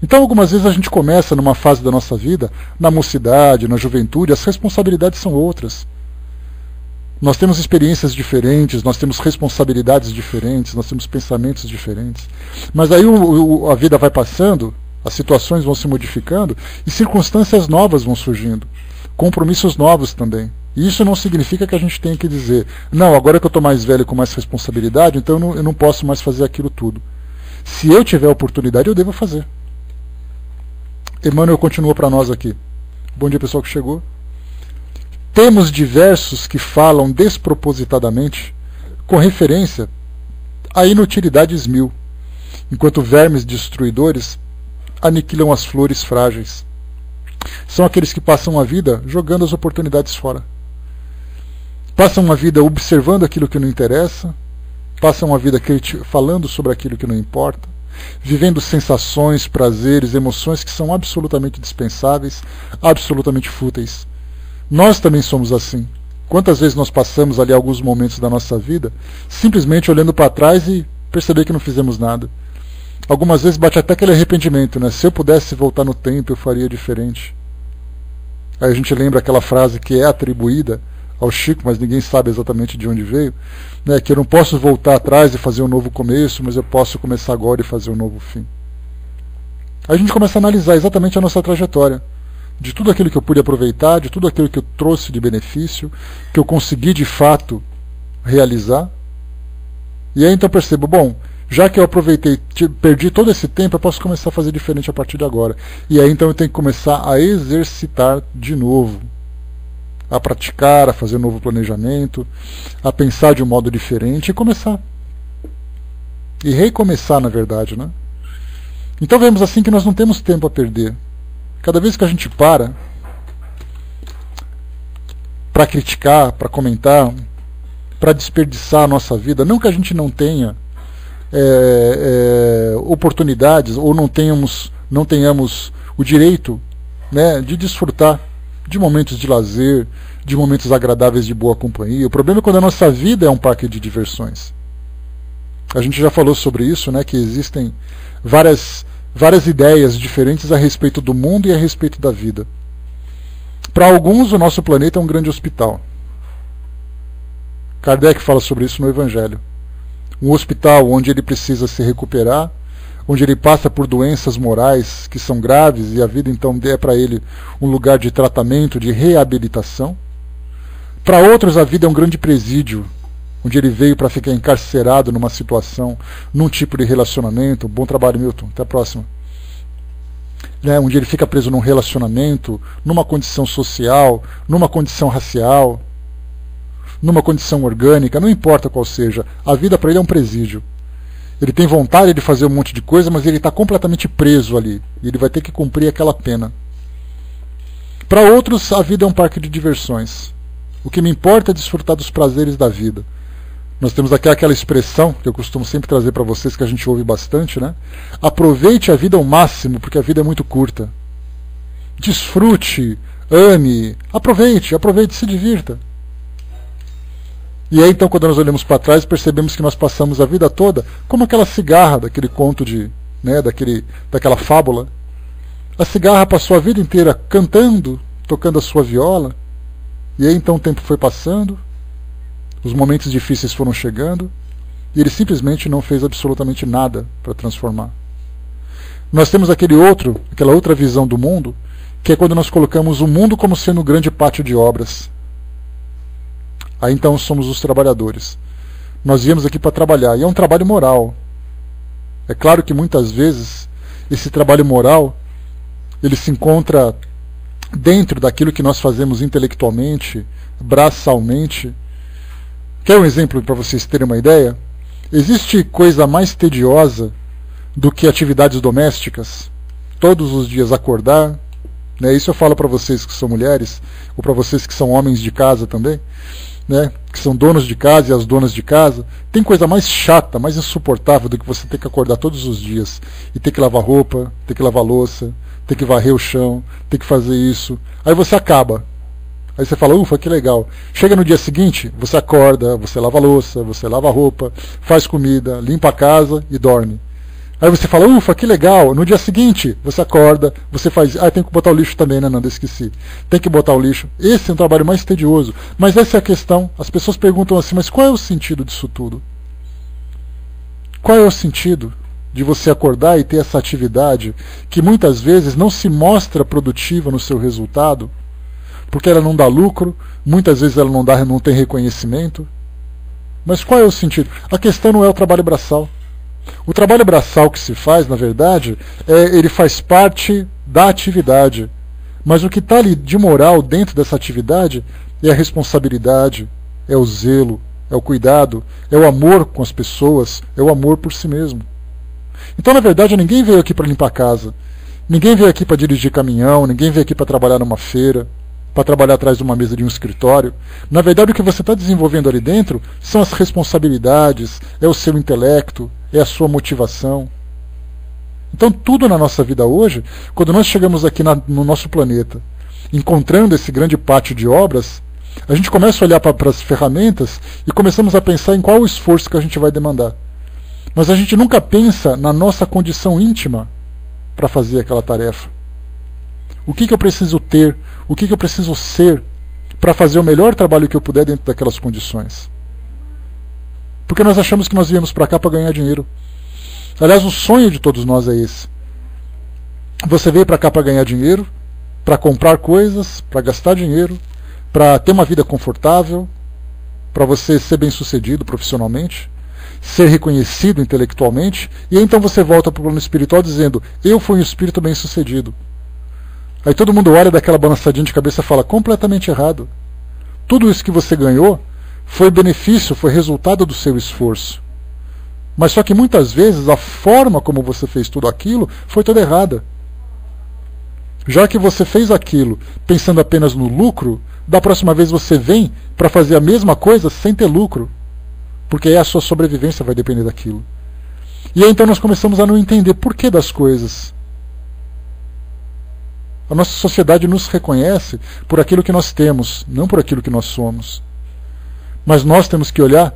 Então, algumas vezes a gente começa numa fase da nossa vida, na mocidade, na juventude, as responsabilidades são outras. Nós temos experiências diferentes, nós temos responsabilidades diferentes, nós temos pensamentos diferentes. Mas aí a vida vai passando, as situações vão se modificando e circunstâncias novas vão surgindo. Compromissos novos também. E isso não significa que a gente tenha que dizer, não, agora que eu estou mais velho com mais responsabilidade, então eu não posso mais fazer aquilo tudo. Se eu tiver oportunidade, eu devo fazer. Emmanuel continua para nós aqui. Bom dia, pessoal que chegou. Temos diversos que falam despropositadamente, com referência a inutilidades mil, enquanto vermes destruidores aniquilam as flores frágeis. São aqueles que passam a vida jogando as oportunidades fora. Passam a vida observando aquilo que não interessa, passam a vida falando sobre aquilo que não importa, vivendo sensações, prazeres, emoções que são absolutamente dispensáveis, absolutamente fúteis. Nós também somos assim. Quantas vezes nós passamos ali alguns momentos da nossa vida simplesmente olhando para trás e perceber que não fizemos nada. Algumas vezes bate até aquele arrependimento, né? Se eu pudesse voltar no tempo, eu faria diferente. Aí a gente lembra aquela frase que é atribuída ao Chico, mas ninguém sabe exatamente de onde veio, né? Que eu não posso voltar atrás e fazer um novo começo, mas eu posso começar agora e fazer um novo fim. Aí a gente começa a analisar exatamente a nossa trajetória. De tudo aquilo que eu pude aproveitar, de tudo aquilo que eu trouxe de benefício, que eu consegui de fato realizar. E aí então eu percebo, bom, já que eu aproveitei, perdi todo esse tempo, eu posso começar a fazer diferente a partir de agora. E aí então eu tenho que começar a exercitar de novo, a praticar, a fazer um novo planejamento, a pensar de um modo diferente e começar. e recomeçar, na verdade, né? Então vemos assim que nós não temos tempo a perder. Cada vez que a gente para criticar, para comentar, para desperdiçar a nossa vida, não que a gente não tenha oportunidades ou não tenhamos o direito, né, de desfrutar de momentos de lazer, de momentos agradáveis de boa companhia. O problema é quando a nossa vida é um parque de diversões. A gente já falou sobre isso, né, que existem várias ideias diferentes a respeito do mundo e a respeito da vida. Para alguns, o nosso planeta é um grande hospital. Kardec fala sobre isso no Evangelho. Um hospital onde ele precisa se recuperar, onde ele passa por doenças morais que são graves, e a vida então é para ele um lugar de tratamento, de reabilitação. Para outros, a vida é um grande presídio, onde ele veio para ficar encarcerado numa situação, num tipo de relacionamento. Bom trabalho, Milton. Até a próxima. Onde ele fica preso num relacionamento, numa condição social, numa condição racial, numa condição orgânica, não importa qual seja, a vida para ele é um presídio. Ele tem vontade de fazer um monte de coisa, mas ele está completamente preso ali, e ele vai ter que cumprir aquela pena. Para outros, a vida é um parque de diversões. O que me importa é desfrutar dos prazeres da vida. Nós temos aqui aquela expressão que eu costumo sempre trazer para vocês, que a gente ouve bastante, né? Aproveite a vida ao máximo, porque a vida é muito curta. Desfrute, ame, aproveite, se divirta. E aí então, quando nós olhamos para trás, percebemos que nós passamos a vida toda como aquela cigarra daquele conto daquela fábula. A cigarra passou a vida inteira cantando, tocando a sua viola, e aí então o tempo foi passando, os momentos difíceis foram chegando, e ele simplesmente não fez absolutamente nada para transformar. Nós temos aquela outra visão do mundo, que é quando nós colocamos o mundo como sendo um grande pátio de obras. Aí então somos os trabalhadores. Nós viemos aqui para trabalhar, e é um trabalho moral. É claro que muitas vezes esse trabalho moral ele se encontra dentro daquilo que nós fazemos intelectualmente, braçalmente. Quer um exemplo para vocês terem uma ideia? Existe coisa mais tediosa do que atividades domésticas? Todos os dias acordar, né? Isso eu falo para vocês que são mulheres, ou para vocês que são homens de casa também, né? Que são donos de casa e as donas de casa. Tem coisa mais chata, mais insuportável do que você ter que acordar todos os dias e ter que lavar roupa, ter que lavar louça, ter que varrer o chão, ter que fazer isso. Aí você acaba. Aí você fala, ufa, que legal. Chega no dia seguinte, você acorda, você lava a louça, você lava a roupa, faz comida, limpa a casa e dorme. Aí você fala, ufa, que legal. No dia seguinte, você acorda, você faz... tem que botar o lixo também, né, Nanda? Esqueci. Tem que botar o lixo. Esse é um trabalho mais tedioso. Mas essa é a questão. As pessoas perguntam assim, mas qual é o sentido disso tudo? Qual é o sentido de você acordar e ter essa atividade que muitas vezes não se mostra produtiva no seu resultado, porque ela não dá lucro, muitas vezes ela não tem reconhecimento? Mas qual é o sentido? A questão não é o trabalho braçal. O trabalho braçal que se faz, na verdade, ele faz parte da atividade. Mas o que está ali de moral dentro dessa atividade é a responsabilidade, é o zelo, é o cuidado, é o amor com as pessoas, é o amor por si mesmo. Então, na verdade, ninguém veio aqui para limpar a casa, ninguém veio aqui para dirigir caminhão, ninguém veio aqui para trabalhar numa feira, para trabalhar atrás de uma mesa de um escritório. Na verdade, o que você está desenvolvendo ali dentro são as responsabilidades, é o seu intelecto, é a sua motivação. Então, tudo na nossa vida hoje, quando nós chegamos aqui no nosso planeta, encontrando esse grande pátio de obras, a gente começa a olhar para as ferramentas e começamos a pensar em qual o esforço que a gente vai demandar. Mas a gente nunca pensa na nossa condição íntima para fazer aquela tarefa. O que eu preciso ter? O que eu preciso ser para fazer o melhor trabalho que eu puder dentro daquelas condições? Porque nós achamos que nós viemos para cá para ganhar dinheiro. Aliás, o sonho de todos nós é esse. Você veio para cá para ganhar dinheiro, para comprar coisas, para gastar dinheiro, para ter uma vida confortável, para você ser bem-sucedido profissionalmente, ser reconhecido intelectualmente, e então você volta para o plano espiritual dizendo, eu fui um espírito bem-sucedido. Aí todo mundo olha daquela balançadinha de cabeça e fala, completamente errado. Tudo isso que você ganhou foi benefício, foi resultado do seu esforço. Mas só que muitas vezes a forma como você fez tudo aquilo foi toda errada. Já que você fez aquilo pensando apenas no lucro, da próxima vez você vem para fazer a mesma coisa sem ter lucro. Porque aí a sua sobrevivência vai depender daquilo. E aí então nós começamos a não entender porquê das coisas. A nossa sociedade nos reconhece por aquilo que nós temos, não por aquilo que nós somos. Mas nós temos que olhar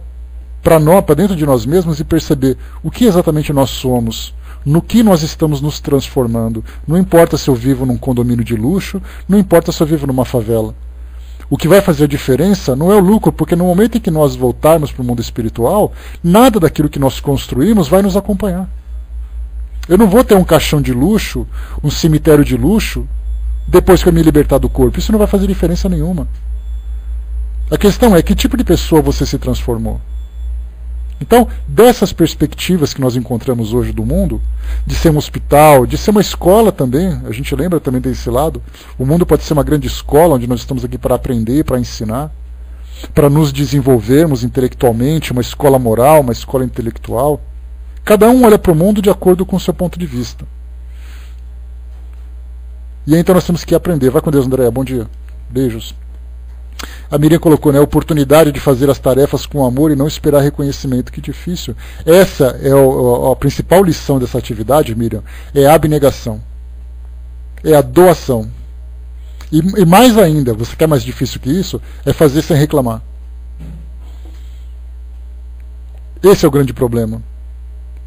para dentro de nós mesmos e perceber o que exatamente nós somos, no que nós estamos nos transformando. Não importa se eu vivo num condomínio de luxo, não importa se eu vivo numa favela. O que vai fazer a diferença não é o lucro, porque no momento em que nós voltarmos para o mundo espiritual, nada daquilo que nós construímos vai nos acompanhar. Eu não vou ter um caixão de luxo, um cemitério de luxo, depois que eu me libertar do corpo. Isso não vai fazer diferença nenhuma. A questão é que tipo de pessoa você se transformou. Então, dessas perspectivas que nós encontramos hoje do mundo, de ser um hospital, de ser uma escola também, a gente lembra também desse lado, o mundo pode ser uma grande escola, onde nós estamos aqui para aprender, para ensinar, para nos desenvolvermos intelectualmente, uma escola moral, uma escola intelectual. Cada um olha para o mundo de acordo com o seu ponto de vista. E aí, então nós temos que aprender. Vai com Deus, Andréa. Bom dia. Beijos. A Miriam colocou, né, a oportunidade de fazer as tarefas com amor e não esperar reconhecimento. Que difícil. Essa é a principal lição dessa atividade, Miriam, é a abnegação. É a doação. E mais ainda, você quer mais difícil que isso? É fazer sem reclamar. Esse é o grande problema.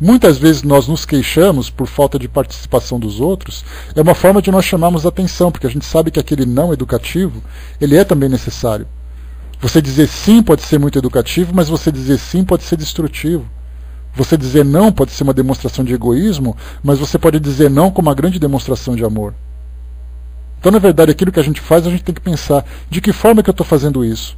Muitas vezes nós nos queixamos por falta de participação dos outros, é uma forma de nós chamarmos a atenção, porque a gente sabe que aquele não educativo, ele é também necessário. Você dizer sim pode ser muito educativo, mas você dizer sim pode ser destrutivo. Você dizer não pode ser uma demonstração de egoísmo, mas você pode dizer não como uma grande demonstração de amor. Então, na verdade, aquilo que a gente faz, a gente tem que pensar, de que forma que eu estou fazendo isso?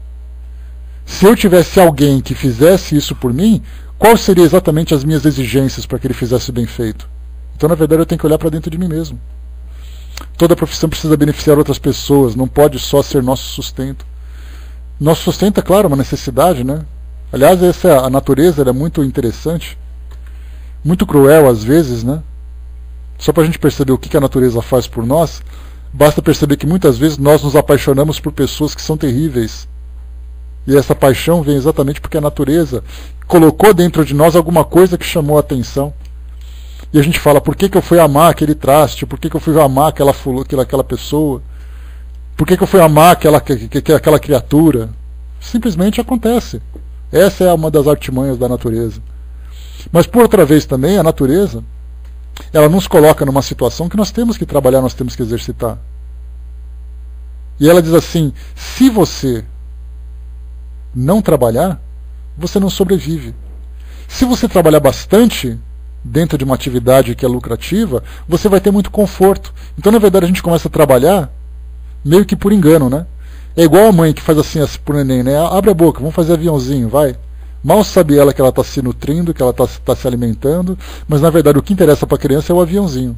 Se eu tivesse alguém que fizesse isso por mim, quais seriam exatamente as minhas exigências para que ele fizesse bem feito? Então, na verdade, eu tenho que olhar para dentro de mim mesmo. Toda profissão precisa beneficiar outras pessoas, não pode só ser nosso sustento. Nosso sustento, é claro, uma necessidade, né? Aliás, a natureza é muito interessante, muito cruel às vezes, né? Só para a gente perceber o que a natureza faz por nós, basta perceber que muitas vezes nós nos apaixonamos por pessoas que são terríveis. E essa paixão vem exatamente porque a natureza colocou dentro de nós alguma coisa que chamou a atenção. E a gente fala, por que eu fui amar aquele traste? Por que eu fui amar aquela pessoa? Por que eu fui amar aquela criatura? Simplesmente acontece. Essa é uma das artimanhas da natureza. Mas por outra vez também, a natureza, ela nos coloca numa situação que nós temos que trabalhar, nós temos que exercitar. E ela diz assim, se você não trabalhar, você não sobrevive. Se você trabalhar bastante dentro de uma atividade que é lucrativa, você vai ter muito conforto. Então, na verdade, a gente começa a trabalhar meio que por engano, né? É igual a mãe que faz assim pro neném, né? Abre a boca, vamos fazer aviãozinho, vai. Mal sabe ela que ela está se nutrindo, que ela está se alimentando, mas na verdade o que interessa para a criança é o aviãozinho.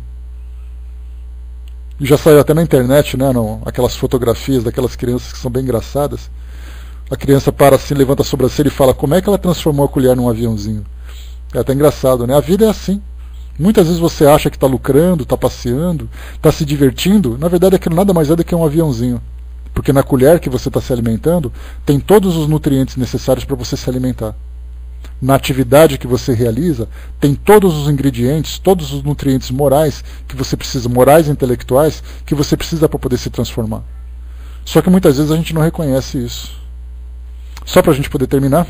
E já saiu até na internet, né? Aquelas fotografias daquelas crianças que são bem engraçadas. A criança para assim, levanta a sobrancelha e fala como é que ela transformou a colher num aviãozinho. É até engraçado, né? A vida é assim. Muitas vezes você acha que está lucrando, está passeando, está se divertindo. Na verdade, aquilo nada mais é do que um aviãozinho. Porque na colher que você está se alimentando, tem todos os nutrientes necessários para você se alimentar. Na atividade que você realiza, tem todos os ingredientes, todos os nutrientes morais que você precisa, morais e intelectuais, que você precisa para poder se transformar. Só que muitas vezes a gente não reconhece isso. Só para a gente poder terminar,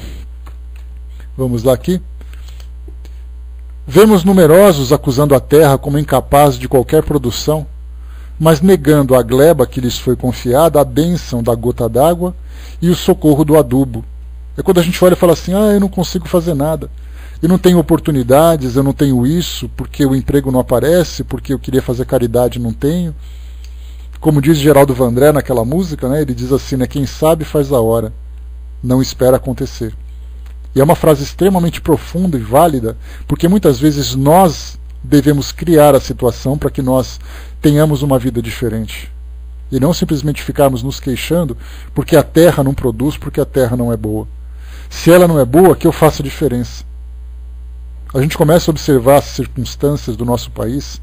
vamos lá aqui. Vemos numerosos acusando a terra como incapaz de qualquer produção, mas negando a gleba que lhes foi confiada, a bênção da gota d'água e o socorro do adubo. É quando a gente olha e fala assim, eu não consigo fazer nada, eu não tenho oportunidades, eu não tenho isso, porque o emprego não aparece, porque eu queria fazer caridade e não tenho. Como diz Geraldo Vandré naquela música, né, ele diz assim, né, quem sabe faz a hora, não espera acontecer. E é uma frase extremamente profunda e válida, porque muitas vezes nós devemos criar a situação para que nós tenhamos uma vida diferente. E não simplesmente ficarmos nos queixando porque a terra não produz, porque a terra não é boa. Se ela não é boa, que eu faça diferença. a gente começa a observar as circunstâncias do nosso país,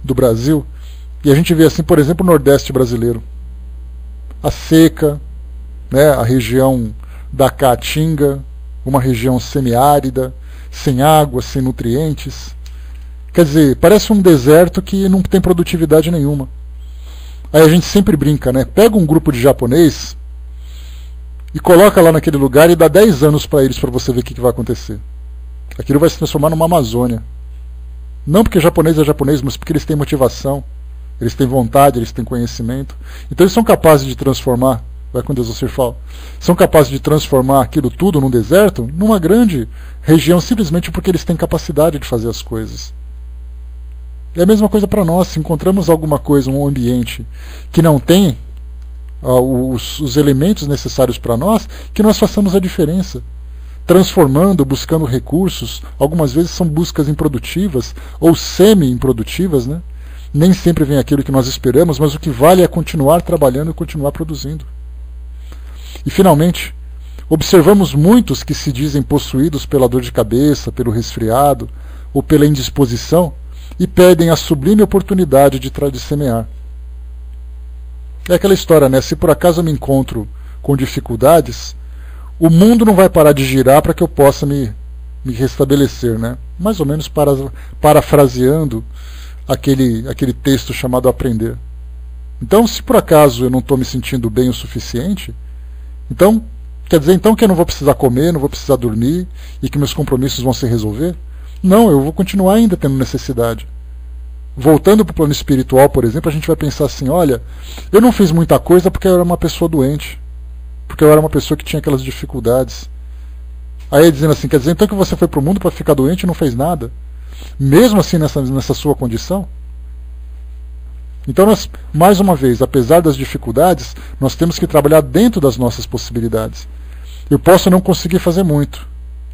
do Brasil, e a gente vê assim, por exemplo, o Nordeste brasileiro. A seca, né, a região da Caatinga, uma região semiárida, sem água, sem nutrientes. Quer dizer, parece um deserto que não tem produtividade nenhuma. Aí a gente sempre brinca, né? Pega um grupo de japonês e coloca lá naquele lugar e dá 10 anos para eles para você ver o que vai acontecer. Aquilo vai se transformar numa Amazônia. Não porque japonês é japonês, mas porque eles têm motivação, eles têm vontade, eles têm conhecimento. Então eles são capazes de transformar, vai com Deus você fala, são capazes de transformar aquilo tudo num deserto, numa grande região, simplesmente porque eles têm capacidade de fazer as coisas. É a mesma coisa para nós. Se encontramos alguma coisa, um ambiente que não tem os elementos necessários para nós, que nós façamos a diferença. Transformando, buscando recursos, algumas vezes são buscas improdutivas ou semi-improdutivas, né? Nem sempre vem aquilo que nós esperamos, mas o que vale é continuar trabalhando e continuar produzindo. E finalmente, observamos muitos que se dizem possuídos pela dor de cabeça, pelo resfriado ou pela indisposição, e pedem a sublime oportunidade de semear. É aquela história, né? Se por acaso eu me encontro com dificuldades, o mundo não vai parar de girar para que eu possa me restabelecer, né? Mais ou menos parafraseando aquele texto chamado Aprender. Então, se por acaso eu não estou me sentindo bem o suficiente, então, quer dizer então que eu não vou precisar comer, não vou precisar dormir e que meus compromissos vão se resolver? Não, eu vou continuar ainda tendo necessidade. Voltando para o plano espiritual, por exemplo, a gente vai pensar assim, olha, eu não fiz muita coisa porque eu era uma pessoa doente, porque eu era uma pessoa que tinha aquelas dificuldades. Aí dizendo assim, quer dizer então que você foi para o mundo para ficar doente e não fez nada? Mesmo assim nessa sua condição? Então nós, mais uma vez, apesar das dificuldades, nós temos que trabalhar dentro das nossas possibilidades. Eu posso não conseguir fazer muito,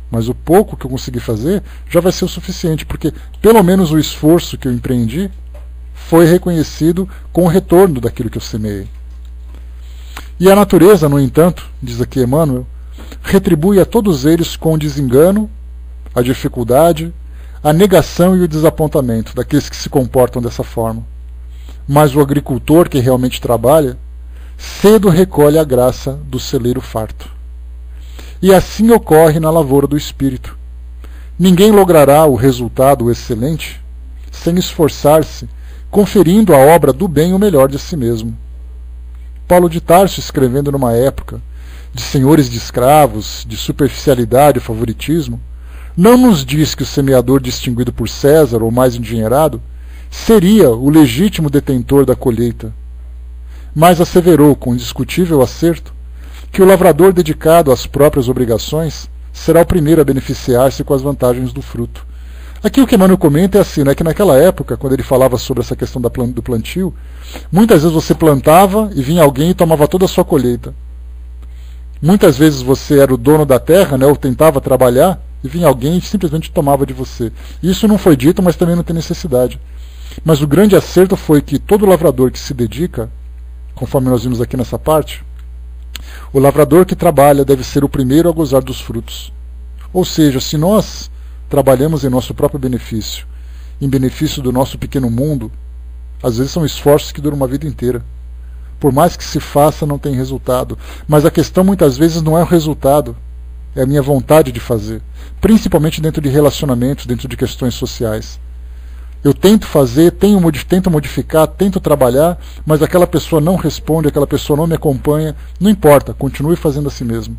mas o pouco que eu conseguir fazer já vai ser o suficiente, porque pelo menos o esforço que eu empreendi foi reconhecido com o retorno daquilo que eu semeei. E a natureza, no entanto, diz aqui Emmanuel, retribui a todos eles com o desengano, a dificuldade, a negação e o desapontamento daqueles que se comportam dessa forma. Mas o agricultor que realmente trabalha, cedo recolhe a graça do celeiro farto. E assim ocorre na lavoura do espírito. Ninguém logrará o resultado excelente sem esforçar-se, conferindo à obra do bem o melhor de si mesmo. Paulo de Tarso, escrevendo numa época de senhores de escravos, de superficialidade e favoritismo, não nos diz que o semeador distinguido por César, ou mais endinheirado, seria o legítimo detentor da colheita, mas asseverou com indiscutível acerto que o lavrador dedicado às próprias obrigações será o primeiro a beneficiar-se com as vantagens do fruto. Aqui o que Emmanuel comenta é assim, né, que naquela época, quando ele falava sobre essa questão do plantio, muitas vezes você plantava e vinha alguém e tomava toda a sua colheita. Muitas vezes você era o dono da terra, né, ou tentava trabalhar, e vinha alguém e simplesmente tomava de você. Isso não foi dito, mas também não tem necessidade. Mas o grande acerto foi que todo lavrador que se dedica, conforme nós vimos aqui nessa parte, o lavrador que trabalha deve ser o primeiro a gozar dos frutos. Ou seja, se nós trabalhamos em nosso próprio benefício, em benefício do nosso pequeno mundo, às vezes são esforços que duram uma vida inteira. Por mais que se faça, não tem resultado. Mas a questão muitas vezes não é o resultado, é a minha vontade de fazer. Principalmente dentro de relacionamentos, dentro de questões sociais. Eu tento fazer, tento modificar, tento trabalhar, mas aquela pessoa não responde, aquela pessoa não me acompanha. Não importa, continue fazendo a si mesmo.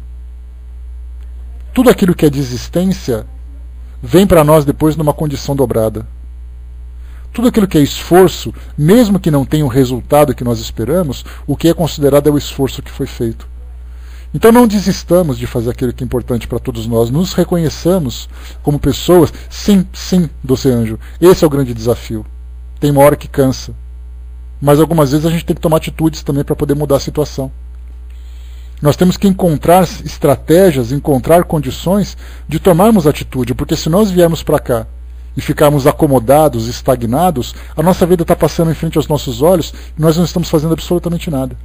Tudo aquilo que é desistência vem para nós depois numa condição dobrada. Tudo aquilo que é esforço, mesmo que não tenha o resultado que nós esperamos, o que é considerado é o esforço que foi feito. Então não desistamos de fazer aquilo que é importante para todos nós. Nos reconheçamos como pessoas. Sim, sim, doce anjo. Esse é o grande desafio. Tem uma hora que cansa. Mas algumas vezes a gente tem que tomar atitudes também para poder mudar a situação. Nós temos que encontrar estratégias, encontrar condições de tomarmos atitude. Porque se nós viermos para cá e ficarmos acomodados, estagnados, a nossa vida está passando em frente aos nossos olhos e nós não estamos fazendo absolutamente nada.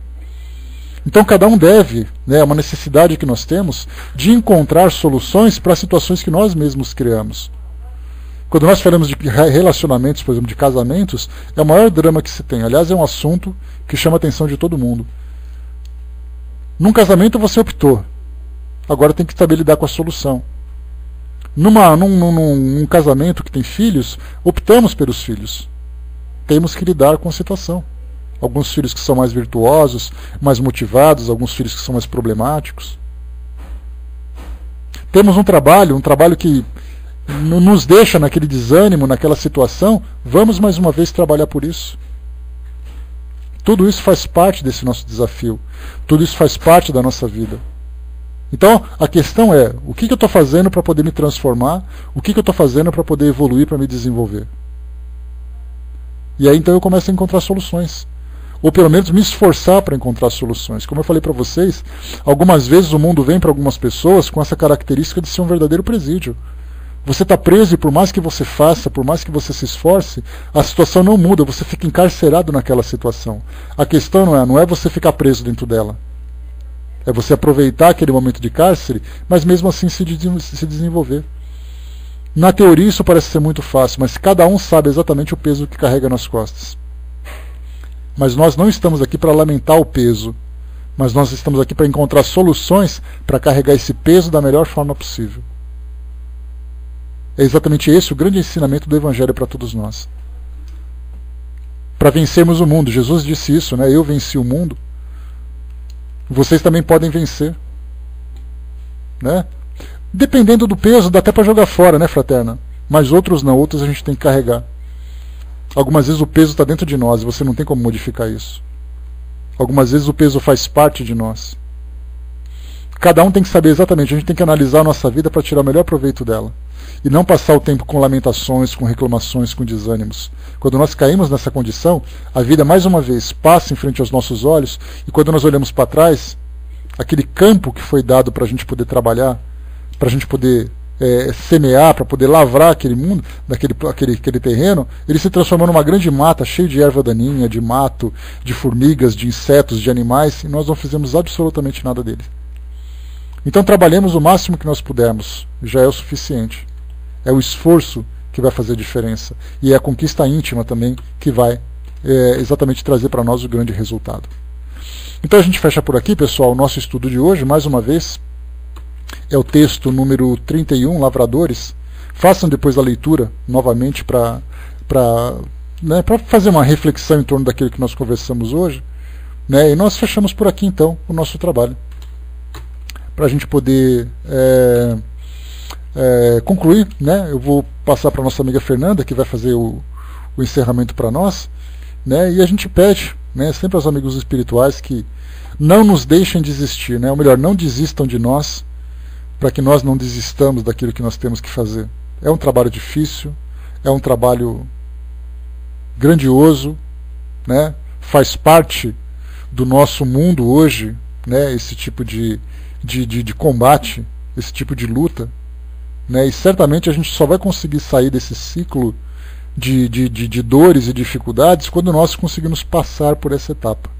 Então cada um deve, é uma necessidade que nós temos, de encontrar soluções para as situações que nós mesmos criamos. Quando nós falamos de relacionamentos, por exemplo, de casamentos, é o maior drama que se tem. Aliás, é um assunto que chama a atenção de todo mundo. Num casamento você optou, agora tem que saber lidar com a solução. Num casamento que tem filhos, optamos pelos filhos. Temos que lidar com a situação. Alguns filhos que são mais virtuosos, mais motivados, alguns filhos que são mais problemáticos. Temos um trabalho que nos deixa naquele desânimo, naquela situação, vamos mais uma vez trabalhar por isso. Tudo isso faz parte desse nosso desafio. Tudo isso faz parte da nossa vida. Então, a questão é, o que eu estou fazendo para poder me transformar? O que eu estou fazendo para poder evoluir, para me desenvolver? E aí, então, eu começo a encontrar soluções. Ou, pelo menos, me esforçar para encontrar soluções. Como eu falei para vocês, algumas vezes o mundo vem para algumas pessoas com essa característica de ser um verdadeiro presídio. Você está preso e por mais que você faça, por mais que você se esforce, a situação não muda, você fica encarcerado naquela situação. A questão não é você ficar preso dentro dela. É você aproveitar aquele momento de cárcere, mas mesmo assim se desenvolver. Na teoria isso parece ser muito fácil, mas cada um sabe exatamente o peso que carrega nas costas. Mas nós não estamos aqui para lamentar o peso, mas nós estamos aqui para encontrar soluções para carregar esse peso da melhor forma possível. É exatamente esse o grande ensinamento do Evangelho para todos nós. Para vencermos o mundo, Jesus disse isso, né? Eu venci o mundo. Vocês também podem vencer. Né? Dependendo do peso, dá até para jogar fora, né, fraterna? Mas outros não, outros a gente tem que carregar. Algumas vezes o peso está dentro de nós e você não tem como modificar isso. Algumas vezes o peso faz parte de nós. Cada um tem que saber exatamente, a gente tem que analisar a nossa vida para tirar o melhor proveito dela. E não passar o tempo com lamentações, com reclamações, com desânimos. Quando nós caímos nessa condição, a vida mais uma vez passa em frente aos nossos olhos, e quando nós olhamos para trás, aquele campo que foi dado para a gente poder trabalhar, para a gente poder semear, para poder lavrar aquele mundo, aquele terreno, ele se transformou numa grande mata, cheio de erva daninha, de mato, de formigas, de insetos, de animais, e nós não fizemos absolutamente nada dele. Então trabalhemos o máximo que nós pudermos, já é o suficiente. É o esforço que vai fazer a diferença. E é a conquista íntima também que vai exatamente trazer para nós o grande resultado. Então a gente fecha por aqui, pessoal, o nosso estudo de hoje, mais uma vez, é o texto número 31, Lavradores. Façam depois a leitura novamente para fazer uma reflexão em torno daquilo que nós conversamos hoje. Né? E nós fechamos por aqui então o nosso trabalho. Para a gente poder concluir, né? Eu vou passar para a nossa amiga Fernanda, que vai fazer o encerramento para nós, né? E a gente pede, né, sempre aos amigos espirituais que não nos deixem desistir, né? Ou melhor, não desistam de nós, para que nós não desistamos daquilo que nós temos que fazer. É um trabalho difícil, é um trabalho grandioso, né? Faz parte do nosso mundo hoje, né? Esse tipo de combate, esse tipo de luta, né? E certamente a gente só vai conseguir sair desse ciclo de dores e dificuldades quando nós conseguirmos passar por essa etapa.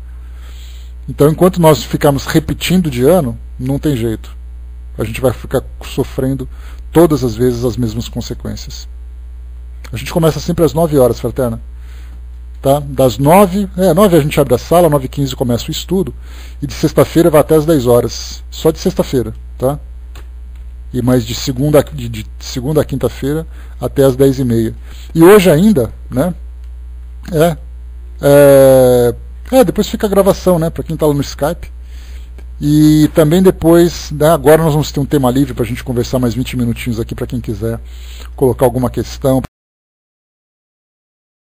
Então, enquanto nós ficarmos repetindo de ano, não tem jeito. A gente vai ficar sofrendo todas as vezes as mesmas consequências. A gente começa sempre às 9 horas, fraterna. Tá? Das 9 a gente abre a sala, 9h15 começa o estudo, e de sexta-feira vai até as 10 horas. Só de sexta-feira, tá? E mais de segunda a quinta-feira até as 10h30. E hoje ainda, né? Depois fica a gravação, né? Para quem está lá no Skype. E também depois, né, agora nós vamos ter um tema livre para a gente conversar mais 20 minutinhos aqui para quem quiser colocar alguma questão.